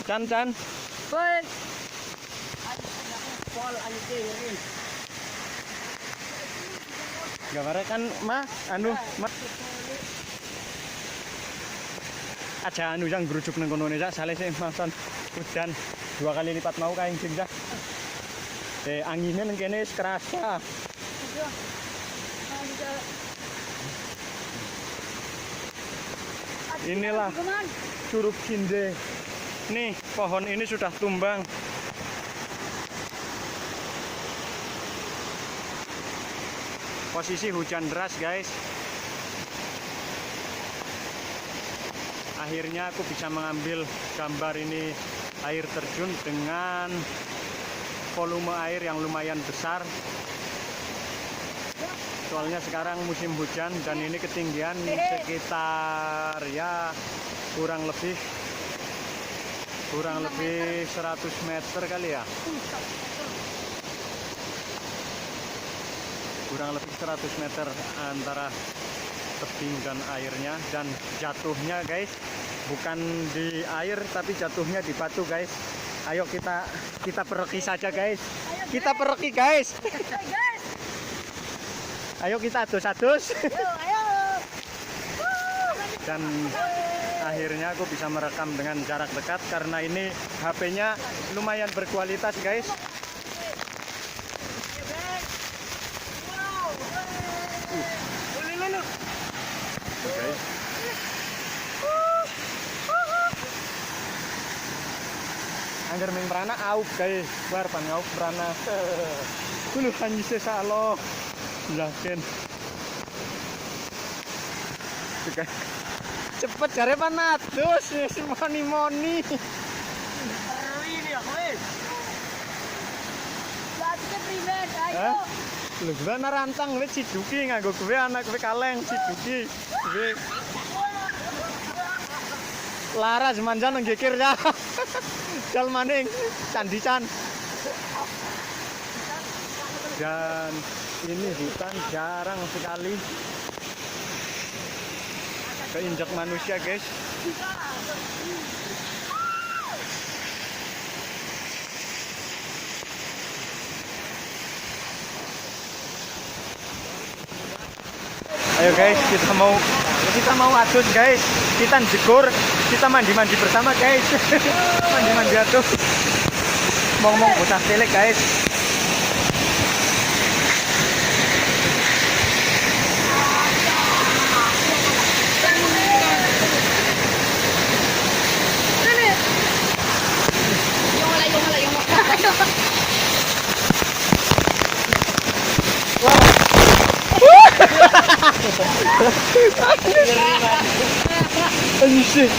Chan. Woi. Pol ayo ini. Gambarnya kan mah aja yang gerujuk nang kono sak sale sih mason hujan 2 kali lipat mau kae sing dah. Anginnya nang kene wis kerasa. Inilah Curug Cinde. Nih, pohon ini sudah tumbang. Posisi hujan deras, guys. Akhirnya aku bisa mengambil gambar ini air terjun dengan volume air yang lumayan besar. Soalnya sekarang musim hujan dan ini ketinggian sekitar ya kurang lebih 100 meter kali ya. Kurang lebih 100 meter antara tebing dan airnya, dan jatuhnya guys bukan di air tapi jatuhnya di batu guys. Ayo kita pereki saja guys. Kita pereki guys. Ayo kita adus-adus. Dan akhirnya aku bisa merekam dengan jarak dekat karena ini HP-nya lumayan berkualitas guys. Okay. Angger ming merana aup guys, bar pan aup merana. Kulo kanyi sesalo. Yakin. Cepet jare panatus wis moni-moni. Ini aku wis. Lagi privet ayo. Lho gua narantang wis Ciduki nganggo kowe anak kowe kaleng Ciduki. Kowe laras manjan nang gekir ya. Jal maning Candican. Dan ini hutan jarang sekali keinjak manusia guys. Ayo guys, kita mau adus guys. Kita jegur, kita mandi bersama guys. Mandi adus. Ngomong bocah cilik guys. Anjir.